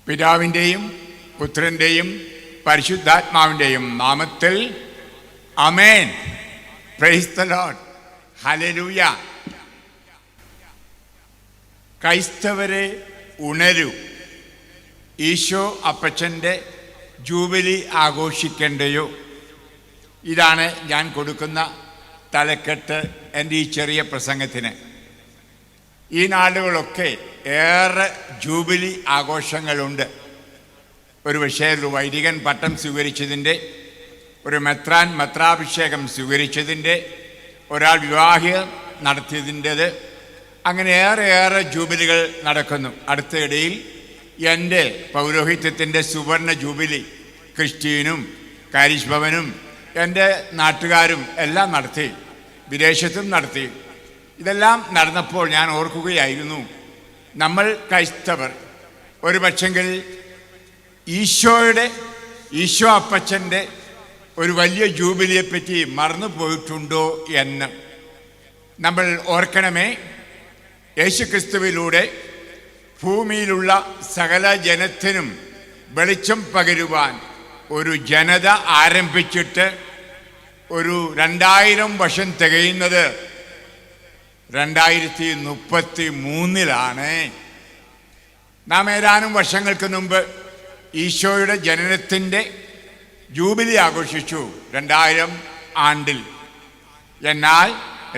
പിതാവിൻ്റെയും പുത്രൻ്റെയും പരിശുദ്ധാത്മാവിൻ്റെയും നാമത്തിൽ ആമേൻ. Praise the lord. ഹല്ലേലൂയ. ക്രൈസ്തവരെ ഉണരൂ. ഈശോ അപ്പച്ചൻ്റെ ജൂബിലി ആഘോഷിക്കേണ്ടയോ? ഇതാണ് ഞാൻ കൊടുക്കുന്ന തലക്കെട്ട് എൻ്റെ ഈ ചെറിയ പ്രസംഗത്തിന്. ഈ നാളുകളൊക്കെ ഏറെ ജൂബിലി ആഘോഷങ്ങളുണ്ട്. ഒരു പക്ഷേ ഒരു വൈദികൻ പട്ടം സ്വീകരിച്ചതിൻ്റെ, ഒരു മെത്രാഭിഷേകം സ്വീകരിച്ചതിൻ്റെ, ഒരാൾ വിവാഹം നടത്തിയതിൻ്റെത്, അങ്ങനെ ഏറെ ജൂബിലികൾ നടക്കുന്നു. അടുത്തയിടയിൽ എൻ്റെ പൗരോഹിത്യത്തിൻ്റെ സുവർണ ജൂബിലി ക്രിസ്ത്യനും കാരിഷ് ഭവനും എൻ്റെ നാട്ടുകാരും എല്ലാം നടത്തി, വിദേശത്തും നടത്തി. ഇതെല്ലാം നടന്നപ്പോൾ ഞാൻ ഓർക്കുകയായിരുന്നു, നമ്മൾ ക്രൈസ്തവർ ഒരു പക്ഷെങ്കിൽ ഈശോ അപ്പച്ചൻ്റെ ഒരു വലിയ ജൂബിലിയെപ്പറ്റി മറന്നു പോയിട്ടുണ്ടോ എന്ന് നമ്മൾ ഓർക്കണമേ. യേശുക്രിസ്തുവിലൂടെ ഭൂമിയിലുള്ള സകല ജനത്തിനും വെളിച്ചം പകരുവാൻ ഒരു ജനത ആരംഭിച്ചിട്ട് ഒരു 2000 വർഷം തികയുന്നത് 2033 നാം ഏതാനും വർഷങ്ങൾക്ക് മുമ്പ് ഈശോയുടെ ജനനത്തിൻ്റെ ജൂബിലി ആഘോഷിച്ചു 2000 ആണ്ടിൽ. എന്നാൽ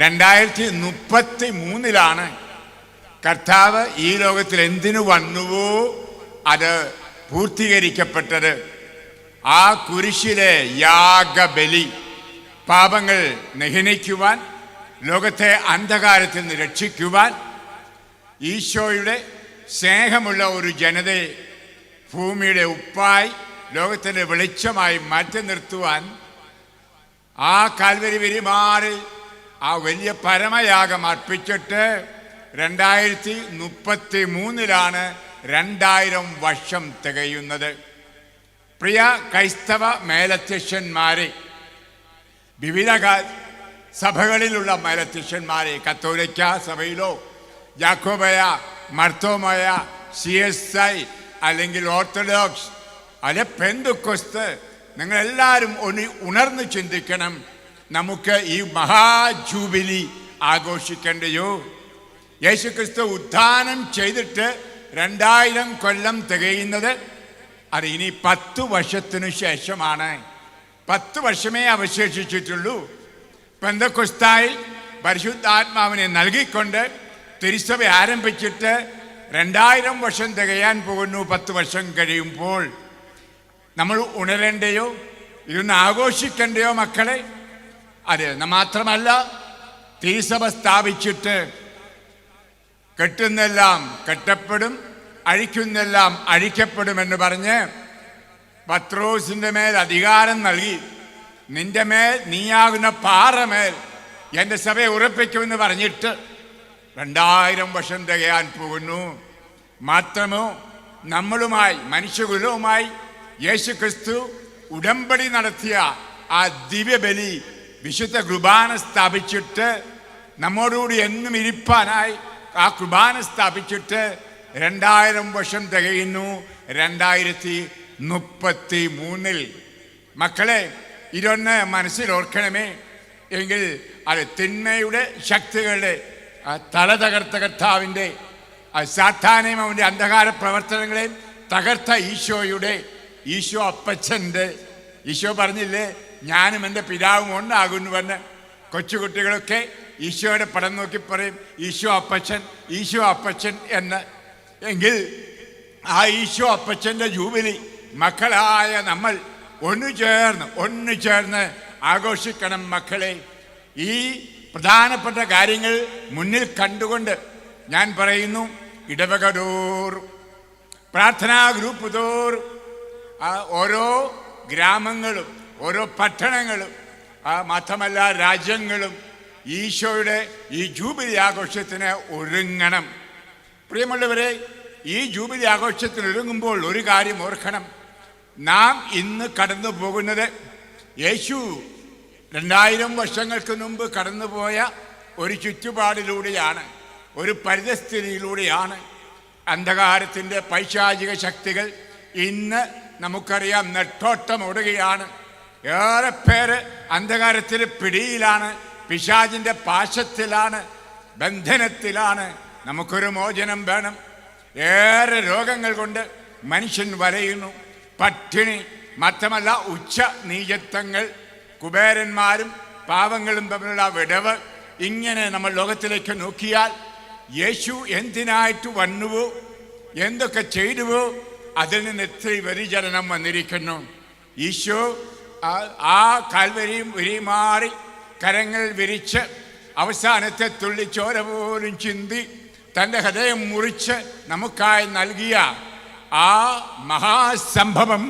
2033 കർത്താവ് ഈ ലോകത്തിൽ എന്തിനു വന്നുവോ അത് പൂർത്തീകരിക്കപ്പെട്ടത്. ആ കുരിശിലെ യാഗബലി പാപങ്ങൾ നിഹനിക്കുവാൻ, ലോകത്തെ അന്ധകാരത്തിൽ നിന്ന് രക്ഷിക്കുവാൻ, ഈശോയുടെ സ്നേഹമുള്ള ഒരു ജനതയെ ഭൂമിയുടെ ഉപ്പായി ലോകത്തിൻ്റെ വെളിച്ചമായി മാറ്റി നിർത്തുവാൻ ആ കാൽവരി പെരുമാറിൽ ആ വലിയ പരമയാഗം അർപ്പിച്ചിട്ട് 2033 2000 വർഷം തികയുന്നത്. പ്രിയ ക്രൈസ്തവ മേലധ്യക്ഷന്മാരെ, വിവിധ സഭകളിലുള്ള മേലധ്യക്ഷന്മാരെ, കത്തോലിക്ക സഭയിലോ യാക്കോബയ, മർത്തോമയ, CSI അല്ലെങ്കിൽ ഓർത്തഡോക്സ് അല്ലെ പെന്തക്കോസ്ത്, നിങ്ങളെല്ലാവരും ഉണർന്ന് ചിന്തിക്കണം. നമുക്ക് ഈ മഹാജൂബിലി ആഘോഷിക്കേണ്ടയോ? യേശുക്രിസ്തു ഉത്ഥാനം ചെയ്തിട്ട് 2000 കൊല്ലം തികയുന്നത് അത് ഇനി 10 വർഷത്തിനു ശേഷമാണ്. 10 വർഷമേ അവശേഷിച്ചിട്ടുള്ളൂ. പെന്തക്കോസ്തായിൽ പരിശുദ്ധാത്മാവിനെ നൽകിക്കൊണ്ട് തിരുസഭ ആരംഭിച്ചിട്ട് 2000 വർഷം തികയാൻ പോകുന്നു. 10 വർഷം കഴിയുമ്പോൾ നമ്മൾ ഉണരേണ്ടയോ? ഇതൊന്ന് ആഘോഷിക്കേണ്ടയോ മക്കളെ? അത് മാത്രമല്ല, തിരുസഭ സ്ഥാപിച്ചിട്ട് കെട്ടുന്നെല്ലാം കെട്ടപ്പെടും, അഴിക്കുന്നെല്ലാം അഴിക്കപ്പെടുമെന്ന് പറഞ്ഞ് പത്രോസിൻ്റെ മേൽ അധികാരം നൽകി, നിന്റെ മേൽ നീയാകുന്ന പാറമേൽ എൻ്റെ സഭയെ ഉറപ്പിക്കുമെന്ന് പറഞ്ഞിട്ട് 2000 വർഷം തികയാൻ പോകുന്നു. മാത്രമോ, നമ്മളുമായി, മനുഷ്യകുലവുമായി യേശുക്രിസ്തു ഉടമ്പടി നടത്തിയ ആ ദിവ്യബലി വിശുദ്ധ കുർബാന സ്ഥാപിച്ചിട്ട് നമ്മോടുകൂടി എന്നും ഇരിപ്പാനായി ആ കുർബാന സ്ഥാപിച്ചിട്ട് 2000 വർഷം തികയുന്നു 2033. മക്കളെ, ഇതൊന്ന് മനസ്സിൽ ഓർക്കണമേ. എങ്കിൽ അത് തിന്മയുടെ ശക്തികളുടെ തല തകർത്ത കർത്താവിൻ്റെ സാത്താനെയും അവൻ്റെ അന്ധകാര പ്രവർത്തനങ്ങളെയും തകർത്ത ഈശോ അപ്പച്ചൻ്റെ, ഈശോ പറഞ്ഞില്ലേ, ഞാനും എൻ്റെ പിതാവും ഒന്നാകുന്നുവെന്ന്. കൊച്ചുകുട്ടികളൊക്കെ ഈശോയുടെ പടം നോക്കി പറയും ഈശോ അപ്പച്ചൻ എന്ന്. എങ്കിൽ ആ ഈശോ അപ്പച്ചൻ്റെ ജൂബിലി മക്കളായ നമ്മൾ ഒന്നു ചേർന്ന് ആഘോഷിക്കണം മക്കളെ. ഈ പ്രധാനപ്പെട്ട കാര്യങ്ങൾ മുന്നിൽ കണ്ടുകൊണ്ട് ഞാൻ പറയുന്നു, ഇടവക തോറും, പ്രാർത്ഥനാ ഗ്രൂപ്പ് തോറും, ഓരോ ഗ്രാമങ്ങളും ഓരോ പട്ടണങ്ങളും മാത്രമല്ല രാജ്യങ്ങളും ഈശോയുടെ ഈ ജൂബിലി ആഘോഷത്തിന് ഒരുങ്ങണം. പ്രിയമുള്ളവരെ, ഈ ജൂബിലി ആഘോഷത്തിന് ഒരുങ്ങുമ്പോൾ ഒരു കാര്യം ഓർക്കണം. നാം ഇന്ന് കടന്നു പോകുന്നത് യേശു 2000 വർഷങ്ങൾക്ക് മുമ്പ് കടന്നുപോയ ഒരു ചുറ്റുപാടിലൂടെയാണ്, ഒരു പരിതസ്ഥിതിയിലൂടെയാണ്. അന്ധകാരത്തിൻ്റെ പൈശാചിക ശക്തികൾ ഇന്ന് നമുക്കറിയാം നെട്ടോട്ടം ഓടുകയാണ്. ഏറെ പേര് അന്ധകാരത്തിൻ്റെ പിടിയിലാണ്, പിശാചിൻ്റെ പാശത്തിലാണ്, ബന്ധനത്തിലാണ്. നമുക്കൊരു മോചനം വേണം. ഏറെ രോഗങ്ങൾ കൊണ്ട് മനുഷ്യൻ വലയുന്നു. പട്ടിണി മാത്രമല്ല, ഉച്ച നീചത്വങ്ങൾ, കുബേരന്മാരും പാവങ്ങളും തമ്മിലുള്ള വിടവ്. ഇങ്ങനെ നമ്മൾ ലോകത്തിലേക്ക് നോക്കിയാൽ യേശു എന്തിനായിട്ട് വന്നുവോ, എന്തൊക്കെ ചെയ്തുവോ, അതിൽ നിന്ന് എത്ര വ്യതിചലനം വന്നിരിക്കുന്നു. ഈശോ ആ കാൽവരിയും ഉരിമാറി കരങ്ങൾ വിരിച്ച് അവസാനത്തെ തുള്ളിച്ചോര പോലും ചിന്തി തൻ്റെ ഹൃദയം മുറിച്ച് നമുക്കായി നൽകിയ ആ മഹാസംഭവം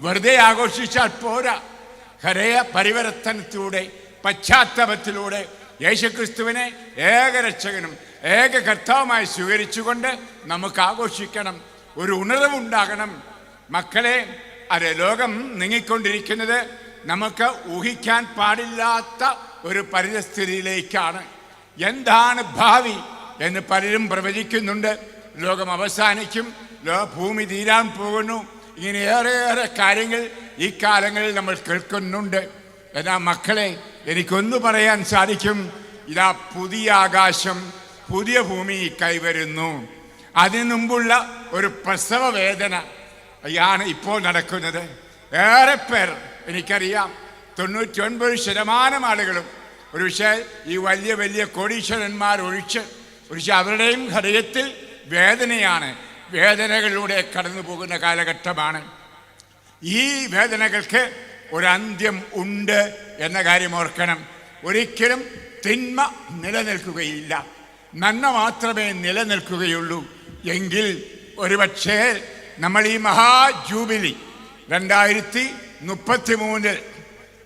വെറുതെ ആഘോഷിച്ചാൽ പോരാ. ഹൃദയ പരിവർത്തനത്തിലൂടെ, പശ്ചാത്തലത്തിലൂടെ യേശുക്രിസ്തുവിനെ ഏകരക്ഷകനും ഏക കർത്താവുമായി സ്വീകരിച്ചുകൊണ്ട് നമുക്ക് ആഘോഷിക്കണം. ഒരു ഉണർവുണ്ടാകണം. മക്കളെ, അത് ലോകം നീങ്ങിക്കൊണ്ടിരിക്കുന്നത് നമുക്ക് ഊഹിക്കാൻ പാടില്ലാത്ത ഒരു പരിസ്ഥിതിയിലേക്കാണ്. എന്താണ് ഭാവി എന്ന് പലരും പ്രവചിക്കുന്നുണ്ട്. ലോകം അവസാനിക്കും, ഭൂമി തീരാൻ പോകുന്നു, ഇങ്ങനെ ഏറെയേറെ കാര്യങ്ങൾ ഈ കാലങ്ങളിൽ നമ്മൾ കേൾക്കുന്നുണ്ട്. എന്നാൽ മക്കളെ, എനിക്കൊന്നു പറയാൻ സാധിക്കും, ഇതാ പുതിയ ആകാശം പുതിയ ഭൂമി കൈവരുന്നു. അതിനു മുമ്പുള്ള ഒരു പ്രസവ വേദന ആണ് ഇപ്പോൾ നടക്കുന്നത്. ഏറെ പേർ, എനിക്കറിയാം 99% ആളുകളും ഒരു പക്ഷേ ഈ വലിയ വലിയ കോടീശ്വരന്മാർ ഒഴിച്ച് അവരുടെയും ഹൃദയത്തിൽ വേദനയാണ്, വേദനകളിലൂടെ കടന്നു പോകുന്ന കാലഘട്ടമാണ്. ഈ വേദനകൾക്ക് ഒരന്ത്യം ഉണ്ട് എന്ന കാര്യം ഓർക്കണം. ഒരിക്കലും തിന്മ നിലനിൽക്കുകയില്ല, നന്മ മാത്രമേ നിലനിൽക്കുകയുള്ളൂ. എങ്കിൽ ഒരുപക്ഷേ നമ്മൾ ഈ മഹാജൂബിലി 2033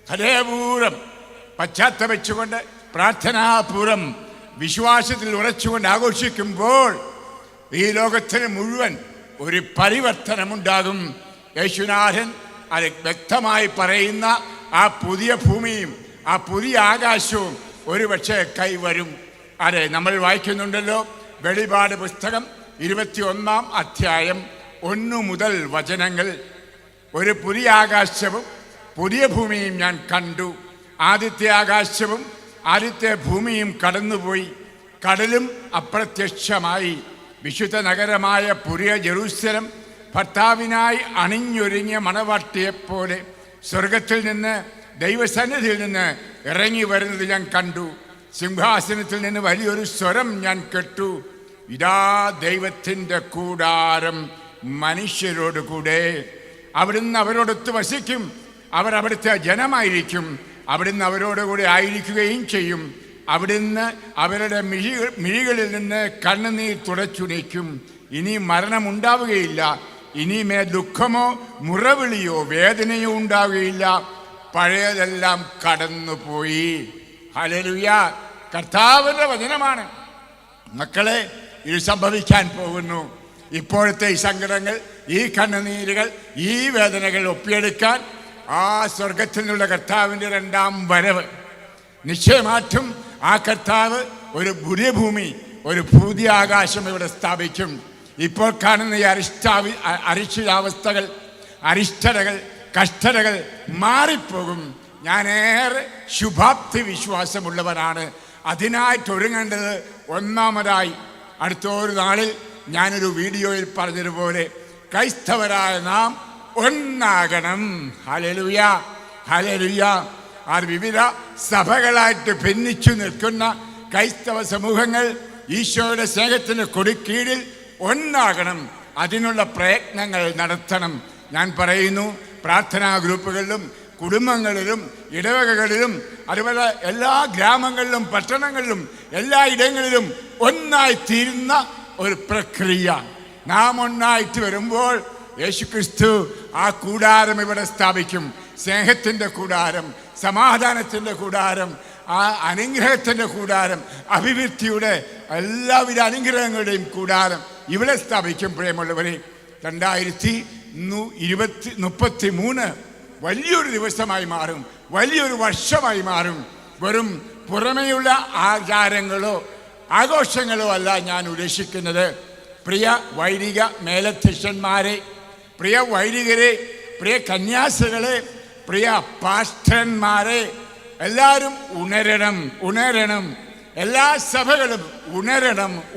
ഹൃദയപൂർവ്വം പശ്ചാത്തപിച്ചുകൊണ്ട് പ്രാർത്ഥനാപൂർവ്വം വിശ്വാസത്തിൽ ഉറച്ചുകൊണ്ട് ആഘോഷിക്കുമ്പോൾ ഈ ലോകത്തിന് മുഴുവൻ ഒരു പരിവർത്തനമുണ്ടാകും. യേശുനാഥൻ അത് വ്യക്തമായി പറയുന്ന ആ പുതിയ ഭൂമിയും ആ പുതിയ ആകാശവും ഒരുപക്ഷെ കൈവരും. അതെ, നമ്മൾ വായിക്കുന്നുണ്ടല്ലോ, വെളിപാട് പുസ്തകം 21-ാം അധ്യായം 1 മുതൽ വചനങ്ങൾ. ഒരു പുതിയ ആകാശവും പുതിയ ഭൂമിയും ഞാൻ കണ്ടു. ആദ്യത്തെ ആകാശവും ആദ്യത്തെ ഭൂമിയും കടന്നുപോയി, കടലും അപ്രത്യക്ഷമായി. വിശുദ്ധ നഗരമായ പുതിയ ജെറൂസലം ഭർത്താവിനായി അണിഞ്ഞൊരുങ്ങിയ മണവാട്ടിയെപ്പോലെ സ്വർഗത്തിൽ നിന്ന്, ദൈവസന്നിധിയിൽ നിന്ന് ഇറങ്ങി വരുന്നത് ഞാൻ കണ്ടു. സിംഹാസനത്തിൽ നിന്ന് വലിയൊരു സ്വരം ഞാൻ കേട്ടു, ഇതാ ദൈവത്തിൻ്റെ കൂടാരം മനുഷ്യരോട് കൂടെ. അവിടുന്ന് അവരോടൊത്ത് വസിക്കും, അവർ അവിടുത്തെ ജനമായിരിക്കും. അവിടുന്ന് അവരോടുകൂടി ആയിരിക്കുകയും ചെയ്യും. അവിടുന്ന് അവരുടെ മിഴികളിൽ നിന്ന് കണ്ണുനീർ തുടച്ചുനീക്കും. ഇനി മരണമുണ്ടാവുകയില്ല, ഇനിമേ ദുഃഖമോ മുറവിളിയോ വേദനയോ ഉണ്ടാവുകയില്ല. പഴയതെല്ലാം കടന്നുപോയി. ഹല്ലേലൂയ! കർത്താവിൻ്റെ വചനമാണ്. മക്കളെ, ഇത് സംഭവിക്കാൻ പോകുന്നു. ഇപ്പോഴത്തെ ഈ സങ്കടങ്ങൾ, ഈ കണ്ണുനീരുകൾ, ഈ വേദനകൾ ഒപ്പിയെടുക്കാൻ ആ സ്വർഗത്തിൽ നിന്നുള്ള കർത്താവിൻ്റെ 2ാം വരവ് നിശ്ചയമായിട്ടും ആ കർത്താവ് ഒരു പുതിയ ഭൂമി, ഒരു പുതിയ ആകാശം ഇവിടെ സ്ഥാപിക്കും. ഇപ്പോൾ കാണുന്ന ഈ അരിഷ്ടാവസ്ഥകൾ, അരിഷ്ടതകൾ, കഷ്ടതകൾ മാറിപ്പോകും. ഞാനേറെ ശുഭാപ്തി വിശ്വാസമുള്ളവരാണ്. അതിനായിട്ട് ഒരുങ്ങേണ്ടത് ഒന്നാമതായി, അടുത്തൊരു നാളിൽ ഞാനൊരു വീഡിയോയിൽ പറഞ്ഞതുപോലെ ക്രൈസ്തവരായ നാം ഒന്നാകണം. Hallelujah, hallelujah. ആ വിവിധ സഭകളായിട്ട് ഭിന്നിച്ചു നിൽക്കുന്ന ക്രൈസ്തവ സമൂഹങ്ങൾ ഈശോയുടെ സ്നേഹത്തിന് കൊടുക്കീഴിൽ ഒന്നാകണം. അതിനുള്ള പ്രയത്നങ്ങൾ നടത്തണം. ഞാൻ പറയുന്നു, പ്രാർത്ഥനാ ഗ്രൂപ്പുകളിലും കുടുംബങ്ങളിലും ഇടവകകളിലും അതുപോലെ എല്ലാ ഗ്രാമങ്ങളിലും പട്ടണങ്ങളിലും എല്ലാ ഇടങ്ങളിലും ഒന്നായി തീരുന്ന ഒരു പ്രക്രിയ. നാം ഒന്നായിട്ട് വരുമ്പോൾ യേശുക്രിസ്തു ആ കൂടാരം ഇവിടെ സ്ഥാപിക്കും. സ്നേഹത്തിൻ്റെ കൂടാരം, സമാധാനത്തിൻ്റെ കൂടാരം, ആ അനുഗ്രഹത്തിൻ്റെ കൂടാരം, അഭിവൃദ്ധിയുടെ എല്ലാവിധ അനുഗ്രഹങ്ങളുടെയും കൂടാരം ഇവിടെ സ്ഥാപിക്കും. പ്രിയമുള്ളവരെ, 2033 വലിയൊരു ദിവസമായി മാറും, വലിയൊരു വർഷമായി മാറും. വെറും പുറമെയുള്ള ആചാരങ്ങളോ ആഘോഷങ്ങളോ അല്ല ഞാൻ ഉദ്ദേശിക്കുന്നത്. പ്രിയ വൈദിക മേലധ്യക്ഷന്മാരെ, പ്രിയ വൈദികരെ, പ്രിയ കന്യാസികളെ, പ്രിയ പാസ്റ്റർമാരെ, എല്ലാവരും ഉണരണം. എല്ലാ സഭകളും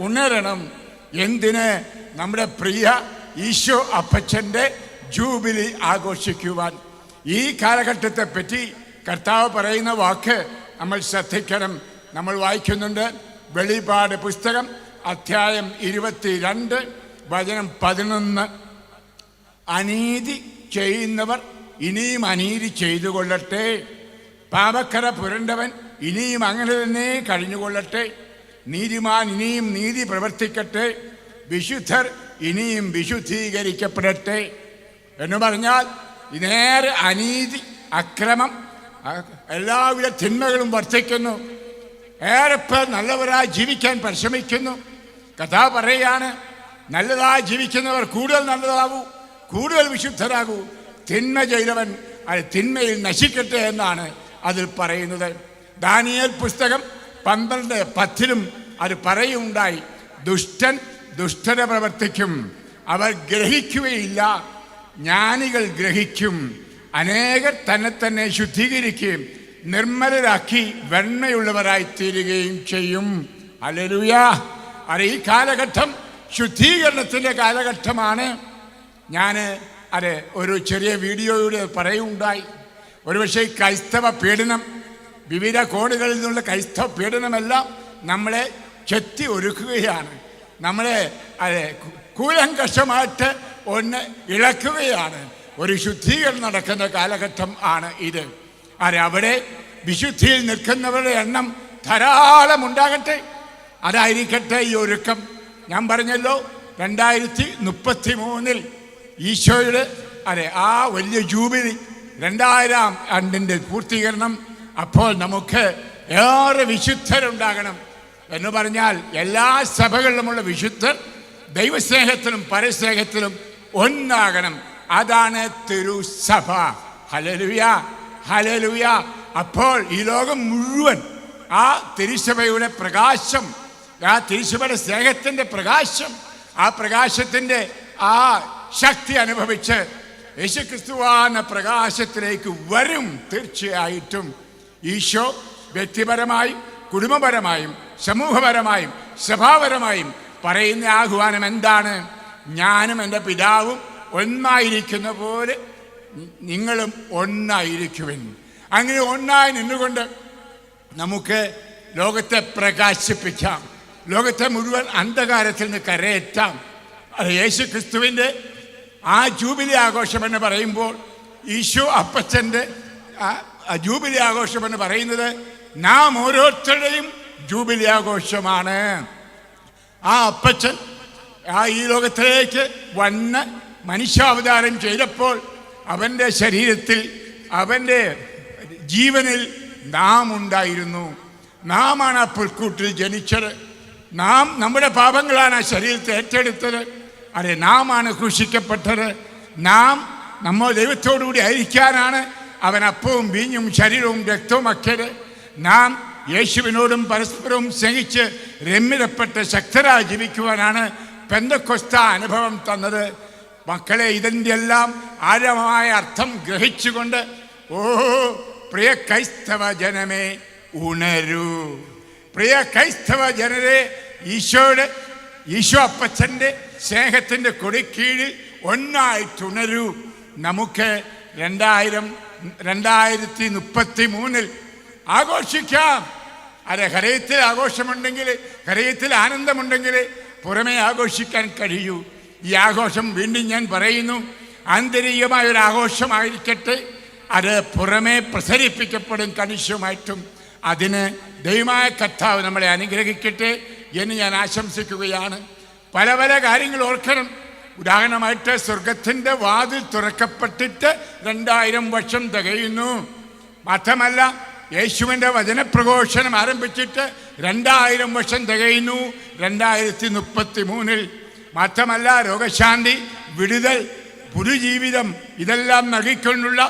ഉണരണം. എന്തിന്? നമ്മുടെ പ്രിയ ഈശോ അപ്പച്ചൻ്റെ ജൂബിലി ആഘോഷിക്കുവാൻ. ഈ കാലഘട്ടത്തെ പറ്റി കർത്താവ് പറയുന്ന വാക്ക് നമ്മൾ ശ്രദ്ധിക്കണം. നമ്മൾ വായിക്കുന്നുണ്ട് വെളിപാട് പുസ്തകം അധ്യായം 22 വചനം 11. അനീതി ചെയ്യുന്നവർ ഇനിയും അനീതി ചെയ്തു കൊള്ളട്ടെ, പാപക്കര പുരണ്ടവൻ ഇനിയും അങ്ങനെ തന്നെ കഴിഞ്ഞുകൊള്ളട്ടെ, നീതിമാൻ ഇനിയും നീതി പ്രവർത്തിക്കട്ടെ, വിശുദ്ധർ ഇനിയും വിശുദ്ധീകരിക്കപ്പെടട്ടെ എന്ന് പറഞ്ഞാൽ നേരെ അനീതി, അക്രമം, എല്ലാവിധ തിന്മകളും വർദ്ധിക്കുന്നു. ഏറെപ്പേർ നല്ലവരായി ജീവിക്കാൻ പരിശ്രമിക്കുന്നു. കഥാ പറയാണ്, നല്ലതായി ജീവിക്കുന്നവർ കൂടുതൽ നല്ലതാകൂ, കൂടുതൽ വിശുദ്ധരാകൂ. തിന്മ ചെയ്തവൻ അത് തിന്മയിൽ നശിക്കട്ടെ എന്നാണ് അതിൽ പറയുന്നത്. ദാനിയേൽ പുസ്തകം 12:10 അത് പറയുണ്ടായി, ദുഷ്ടൻ ദുഷ്ടത പ്രവർത്തിക്കും, അവർ ഗ്രഹിക്കുകയില്ല, ജ്ഞാനികൾ ഗ്രഹിക്കും. അനേകർ തന്നെ ശുദ്ധീകരിക്കുകയും നിർമ്മലരാക്കി വെണ്മയുള്ളവരായി തീരുകയും ചെയ്യും. ഹല്ലേലൂയ. ഈ കാലഘട്ടം ശുദ്ധീകരണത്തിൻ്റെ കാലഘട്ടമാണ്. ഞാൻ ഒരു ചെറിയ വീഡിയോയുടെ പറയുണ്ടായി. ഒരുപക്ഷെ ക്രൈസ്തവ പീഡനം, വിവിധ കോണുകളിൽ നിന്നുള്ള ക്രൈസ്തവ പീഡനമെല്ലാം നമ്മളെ ചെത്തി ഒരുക്കുകയാണ്, നമ്മളെ കൂലങ്കഷമായിട്ട് ഒന്ന് ഇളക്കുകയാണ്. ഒരു ശുദ്ധീകരണം നടക്കുന്ന കാലഘട്ടം ആണ് ഇത്. അവിടെ വിശുദ്ധിയിൽ നിൽക്കുന്നവരുടെ എണ്ണം ധാരാളം ഉണ്ടാകട്ടെ. അതായിരിക്കട്ടെ ഈ ഒരുക്കം. ഞാൻ പറഞ്ഞല്ലോ 2033 ഈശോയുടെ ആ വലിയ ജൂബിലി 2000 ആണ്ടിൻ്റെ പൂർത്തീകരണം. അപ്പോൾ നമുക്ക് ഏറെ വിശുദ്ധരുണ്ടാകണം എന്ന് പറഞ്ഞാൽ എല്ലാ സഭകളിലുമുള്ള വിശുദ്ധർ ദൈവസ്നേഹത്തിലും പരസ്നേഹത്തിലും ഒന്നാകണം. അതാണ് തിരുസഭ. Hallelujah, hallelujah. അപ്പോൾ ഈ ലോകം മുഴുവൻ ആ തിരുസഭയുടെ പ്രകാശം, ആ തിരുസഭയുടെ സ്നേഹത്തിൻ്റെ പ്രകാശം, ആ പ്രകാശത്തിൻ്റെ ആ ശക്തി അനുഭവിച്ച് യേശുക്രിസ്തുവാന പ്രകാശത്തിലേക്ക് വരും. തീർച്ചയായിട്ടും ഈശോ വ്യക്തിപരമായും കുടുംബപരമായും സമൂഹപരമായും സഭാപരമായും പറയുന്ന ആഹ്വാനം എന്താണ്? ഞാനും എൻ്റെ പിതാവും ഒന്നായിരിക്കുന്ന പോലെ നിങ്ങളും ഒന്നായിരിക്കുവിൻ. അങ്ങനെ ഒന്നായി നിന്നുകൊണ്ട് നമുക്ക് ലോകത്തെ പ്രകാശിപ്പിക്കാം, ലോകത്തെ മുഴുവൻ അന്ധകാരത്തിൽ നിന്ന് കരയേറ്റാം. അത് യേശു ക്രിസ്തുവിൻ്റെ ആ ജൂബിലി ആഘോഷം എന്ന് പറയുമ്പോൾ, ഈശോ അപ്പച്ചൻ്റെ ജൂബിലി ആഘോഷം എന്ന് പറയുന്നത് നാം ഓരോരുത്തരുടെയും ജൂബിലി ആഘോഷമാണ്. ആ അപ്പച്ചൻ ഈ ലോകത്തിലേക്ക് വന്ന് മനുഷ്യാവതാരം ചെയ്തപ്പോൾ അവൻ്റെ ശരീരത്തിൽ, അവൻ്റെ ജീവനിൽ നാം ഉണ്ടായിരുന്നു. നാമാണ് ആ പുൽക്കൂട്ടിൽ ജനിച്ചത്. നാം നമ്മുടെ പാപങ്ങളാണ് ആ ശരീരത്തെ ഏറ്റെടുത്തത്. നാമാണ് ക്രൂശിക്കപ്പെട്ടത്. നമ്മൾ ദൈവത്തോടുകൂടി ആയിരിക്കാനാണ് അവൻ അപ്പവും വീഞ്ഞും ശരീരവും രക്തവും ആക്കിയത്. നാം യേശുവിനോടും പരസ്പരവും സ്നേഹിച്ച് രമ്യതപ്പെട്ട ശക്തരായി ജീവിക്കുവാനാണ് പെന്തക്കോസ്ത അനുഭവം തന്നത്. മക്കളെ, ഇതിൻ്റെ എല്ലാം ആഴമായ അർത്ഥം ഗ്രഹിച്ചുകൊണ്ട് പ്രിയ ക്രൈസ്തവ ജനമേ ഉണരൂ. പ്രിയ ക്രൈസ്തവ ജനരെ, ഈശോ അപ്പച്ചൻ്റെ സ്നേഹത്തിൻ്റെ കൊടിക്കീഴിൽ ഒന്നായിട്ടുണരൂ. നമുക്ക് 2033 ആഘോഷിക്കാം. ഹൃദയത്തിൽ ആഘോഷമുണ്ടെങ്കിൽ, ഹൃദയത്തിൽ ആനന്ദമുണ്ടെങ്കിൽ പുറമേ ആഘോഷിക്കാൻ കഴിയൂ. ഈ ആഘോഷം വീണ്ടും ഞാൻ പറയുന്നു, ആന്തരികമായൊരു ആഘോഷമായിരിക്കട്ടെ. അത് പുറമേ പ്രസരിപ്പിക്കപ്പെടും കണിശമായിട്ടും. അതിന് ദൈവമായ കർത്താവ് നമ്മളെ അനുഗ്രഹിക്കട്ടെ എന്ന് ഞാൻ ആശംസിക്കുകയാണ്. പല പല കാര്യങ്ങൾ ഓർക്കണം. ഉദാഹരണമായിട്ട് സ്വർഗത്തിൻ്റെ വാതിൽ തുറക്കപ്പെട്ടിട്ട് 2000 വർഷം തികയുന്നു. മാത്രമല്ല, യേശുവിൻ്റെ വചനപ്രഘോഷണം ആരംഭിച്ചിട്ട് 2000 വർഷം തികയുന്നു 2033. മാത്രമല്ല, രോഗശാന്തി, വിടുതൽ, പുതുജീവിതം ഇതെല്ലാം നൽകിക്കൊണ്ടുള്ള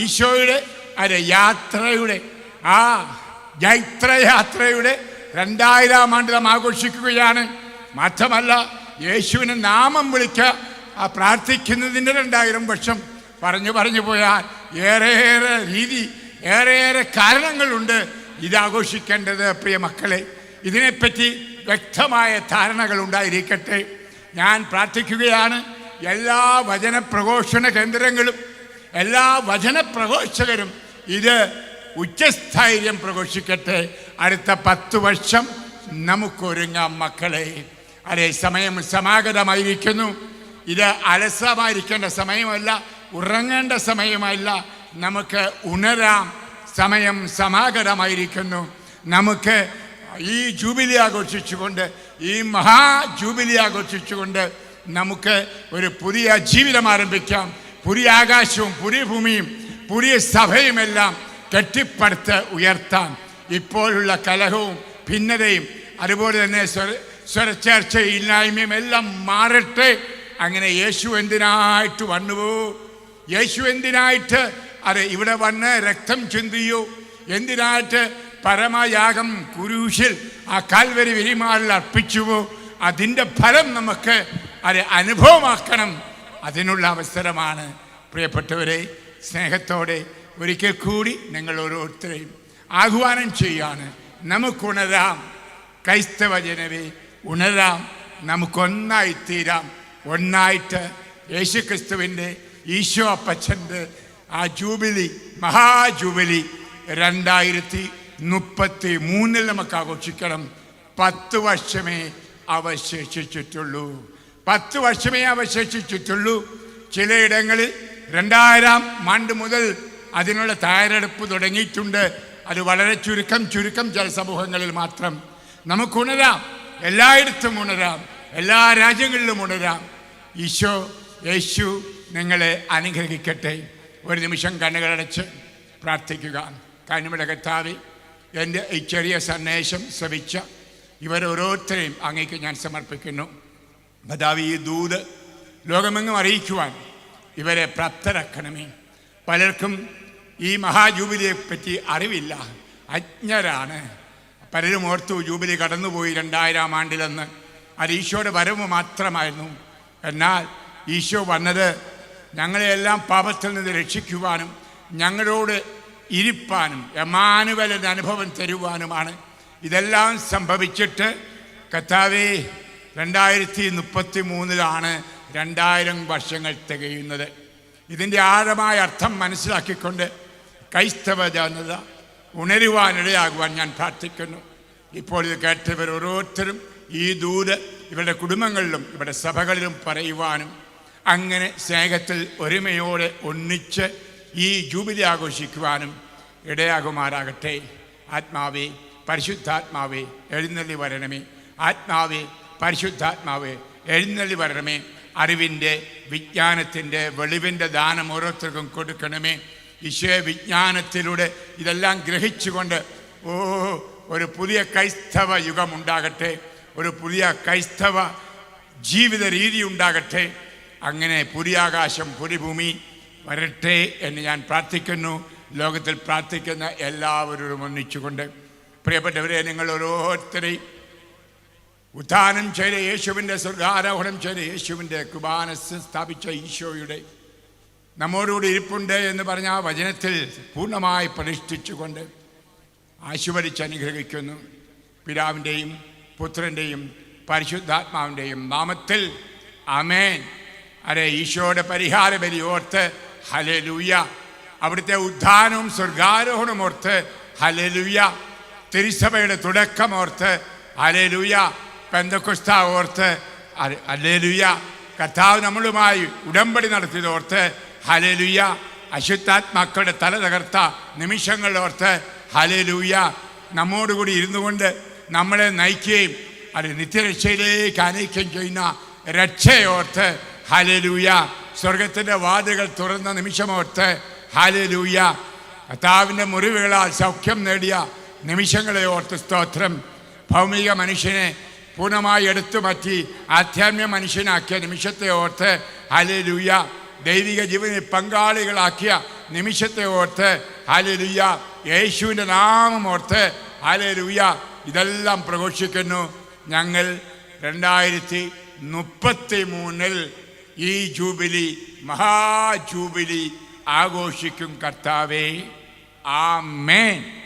ഈശോയുടെ യാത്രയുടെ ജൈത്രയാത്രയുടെ 2000 ആണ്ട് നാം ആഘോഷിക്കുകയാണ്. മാത്രമല്ല, യേശുവിനെ നാമം വിളിക്കുക. ആ പ്രാർത്ഥിക്കുന്നതിൻ്റെ 2000 വർഷം പറഞ്ഞു പോയാൽ ഏറെയേറെ രീതി, ഏറെയേറെ കാരണങ്ങളുണ്ട് ഇതാഘോഷിക്കേണ്ടത്. പ്രിയ മക്കളെ, ഇതിനെപ്പറ്റി വ്യക്തമായ ധാരണകൾ ഉണ്ടായിരിക്കട്ടെ. ഞാൻ പ്രാർത്ഥിക്കുകയാണ്, എല്ലാ വചന പ്രഘോഷണ കേന്ദ്രങ്ങളും എല്ലാ വചന പ്രഘോഷകരും ഇത് ഉച്ചസ്ഥൈര്യം പ്രഘോഷിക്കട്ടെ. അടുത്ത 10 വർഷം നമുക്കൊരുങ്ങാം മക്കളെ. അതേ സമയം സമാഗതമായിരിക്കുന്നു. ഇത് അലസമായിരിക്കേണ്ട സമയമല്ല, ഉറങ്ങേണ്ട സമയമല്ല. നമുക്ക് ഉണരാം. സമയം സമാഗതമായിരിക്കുന്നു. നമുക്ക് ഈ ജൂബിലി ആഘോഷിച്ചുകൊണ്ട്, ഈ മഹാജൂബിലി ആഘോഷിച്ചുകൊണ്ട് നമുക്ക് ഒരു പുതിയ ജീവിതം ആരംഭിക്കാം. പുതിയ ആകാശവും പുതിയ ഭൂമിയും പുതിയ സഭയുമെല്ലാം കെട്ടിപ്പടുത്ത് ഉയർത്താം. ഇപ്പോഴുള്ള കലഹവും ഭിന്നതയും അതുപോലെ തന്നെ സ്വരച്ചേർച്ചയില്ലായ്മയും എല്ലാം മാറട്ടെ. അങ്ങനെ യേശു എന്തിനായിട്ട് വന്നുവോ? യേശു എന്തിനായിട്ട് ഇവിടെ വന്ന് രക്തം ചിന്തിയോ? എന്തിനായിട്ട് പരമയാഗം കുരിശിൽ ആ കാൽവരി വിരിമാറിൽ അർപ്പിച്ചുവോ? അതിൻ്റെ ഫലം നമുക്ക് അനുഭവമാക്കണം. അതിനുള്ള അവസരമാണ്. പ്രിയപ്പെട്ടവരെ, സ്നേഹത്തോടെ ഒരിക്കൽ കൂടി നിങ്ങൾ ഓരോരുത്തരെയും ആഹ്വാനം ചെയ്യാണ്. നമുക്കുണരാം. ക്രൈസ്തവ ജനവേ, ഉണരാം. നമുക്കൊന്നായിത്തീരാം. ഒന്നായിട്ട് യേശുക്രിസ്തുവിൻ്റെ, ഈശോ അപ്പച്ചൻ്റെ ആ ജൂബിലി, മഹാജൂബിലി 2033 നമുക്ക് ആഘോഷിക്കണം. 10 വർഷമേ അവശേഷിച്ചിട്ടുള്ളൂ. 10 വർഷമേ അവശേഷിച്ചിട്ടുള്ളൂ. ചിലയിടങ്ങളിൽ 2000 ആണ്ട് മുതൽ അതിനുള്ള തയ്യാറെടുപ്പ് തുടങ്ങിയിട്ടുണ്ട്. അത് വളരെ ചുരുക്കം ചില സമൂഹങ്ങളിൽ മാത്രം. നമുക്കുണരാം. എല്ലായിടത്തും ഉണരാം. എല്ലാ രാജ്യങ്ങളിലും ഉണരാം. യേശു നിങ്ങളെ അനുഗ്രഹിക്കട്ടെ. ഒരു നിമിഷം കണ്ണുകളടച്ച് പ്രാർത്ഥിക്കുക. കരുണയുടെ കർത്താവേ, എൻ്റെ ഈ ചെറിയ സന്ദേശം ശ്രവിച്ച ഇവരോരോരുത്തരെയും അങ്ങേക്ക് ഞാൻ സമർപ്പിക്കുന്നു. കർത്താവേ, ഈ ദൂത് ലോകമെങ്ങും അറിയിക്കുവാൻ ഇവരെ പ്രാപ്തരാക്കണമേ. പലർക്കും ഈ മഹാജൂബിലിയെ പറ്റി അറിവില്ല, അജ്ഞരാണ്. പലരും ഓർത്തു ജൂബിലി കടന്നുപോയി 2000 ആണ്ടിലെന്ന്. അത് ഈശോയുടെ വരവ് മാത്രമായിരുന്നു. എന്നാൽ ഈശോ വന്നത് ഞങ്ങളെയെല്ലാം പാപത്തിൽ നിന്ന് രക്ഷിക്കുവാനും ഞങ്ങളോട് ഇരിപ്പാനും എമ്മാനുവേൽ എന്ന അനുഭവം തരുവാനുമാണ്. ഇതെല്ലാം സംഭവിച്ചിട്ട് കർത്താവേ 2033 2000 വർഷങ്ങൾ തികയുന്നത്. ഇതിൻ്റെ ആഴമായ അർത്ഥം മനസ്സിലാക്കിക്കൊണ്ട് ക്രൈസ്തവ ജനത ഉണരുവാനിടയാകുവാൻ ഞാൻ പ്രാർത്ഥിക്കുന്നു. ഇപ്പോൾ ഇത് കേട്ടവർ ഓരോരുത്തരും ഈ ദൂത് ഇവരുടെ കുടുംബങ്ങളിലും ഇവരുടെ സഭകളിലും പറയുവാനും അങ്ങനെ സ്നേഹത്തിൽ ഒരുമയോടെ ഒന്നിച്ച് ഈ ജൂബിലി ആഘോഷിക്കുവാനും ഇടയാകുമാറാകട്ടെ. ആത്മാവേ, പരിശുദ്ധാത്മാവേ, എഴുന്നള്ളി വരണമേ. ആത്മാവേ, പരിശുദ്ധാത്മാവേ, എഴുന്നള്ളി വരണമേ. അറിവിൻ്റെ, വിജ്ഞാനത്തിൻ്റെ, വെളിവിൻ്റെ ദാനം ഓരോരുത്തർക്കും കൊടുക്കണമേ. ഈശോയെ വിജ്ഞാനത്തിലൂടെ ഇതെല്ലാം ഗ്രഹിച്ചുകൊണ്ട് ഒരു പുതിയ ക്രൈസ്തവ യുഗം ഉണ്ടാകട്ടെ. ഒരു പുതിയ ക്രൈസ്തവ ജീവിത രീതി ഉണ്ടാകട്ടെ. അങ്ങനെ പുതിയ ആകാശം, പുതിയ ഭൂമി വരട്ടെ എന്ന് ഞാൻ പ്രാർത്ഥിക്കുന്നു. ലോകത്തിൽ പ്രാർത്ഥിക്കുന്ന എല്ലാവരോടും ഒന്നിച്ചുകൊണ്ട് പ്രിയപ്പെട്ടവരെ, നിങ്ങൾ ഓരോരുത്തരെയും ഉത്ഥാനം ചെയ്ത യേശുവിൻ്റെ, സ്വർഗാരോഹണം ചെയ്ത യേശുവിൻ്റെ കൃപാനസ് സ്ഥാപിച്ച ഈശോയുടെ നമ്മോടുകൂടി ഇരിപ്പുണ്ട് എന്ന് പറഞ്ഞ ആ വചനത്തിൽ പൂർണ്ണമായി പ്രതിഷ്ഠിച്ചുകൊണ്ട് ആശീർവദിച്ച് അനുഗ്രഹിക്കുന്നു. പിതാവിൻ്റെയും പുത്രൻ്റെയും പരിശുദ്ധാത്മാവിൻ്റെയും നാമത്തിൽ ആമേൻ. ഈശോയുടെ പരിഹാര ബലി ഓർത്ത് ഹല്ലേലൂയ. അവിടുത്തെ ഉത്ഥാനവും സ്വർഗാരോഹണവും ഓർത്ത് ഹല്ലേലൂയ. തിരുസഭയുടെ തുടക്കം ഓർത്ത് ഹല്ലേലൂയ. പെന്തക്കോസ്ത ഓർത്ത് ഹല്ലേലൂയ. കർത്താവ് നമ്മളുമായി ഉടമ്പടി നടത്തിയത് ഓർത്ത് ഹല്ലേലൂയ. അശുദ്ധാത്മാക്കളുടെ തല തകർത്ത നിമിഷങ്ങൾ ഓർത്ത് ഹല്ലേലൂയ. നമ്മോടുകൂടി ഇരുന്നു കൊണ്ട് നമ്മളെ നയിക്കുകയും അത് നിത്യരക്ഷയിലേക്ക് അനയിക്കുകയും ചെയ്യുന്ന രക്ഷയോർത്ത് ഹല്ലേലൂയ. സ്വർഗത്തിൻ്റെ വാതിലുകൾ തുറന്ന നിമിഷമോർത്ത് ഹല്ലേലൂയ. കർത്താവിൻ്റെ മുറിവുകളാൽ സൗഖ്യം നേടിയ നിമിഷങ്ങളെ ഓർത്ത് സ്തോത്രം. ഭൗമിക മനുഷ്യനെ പൂർണ്ണമായി എടുത്തു മാറ്റി ആധ്യാത്മിക മനുഷ്യനാക്കിയ നിമിഷത്തെ ഓർത്ത് ഹല്ലേലൂയ. ദൈവിക ജീവനിൽ പങ്കാളികളാക്കിയ നിമിഷത്തെ ഓർത്ത് ഹല്ലേലൂയ. യേശുവിൻ്റെ നാമം ഓർത്ത് ഹല്ലേലൂയ. ഇതെല്ലാം പ്രഘോഷിക്കുന്നു. ഞങ്ങൾ 33 ഈ ജൂബിലി മഹാജൂബിലി ആഘോഷിക്കും കർത്താവേ. ആമേൻ.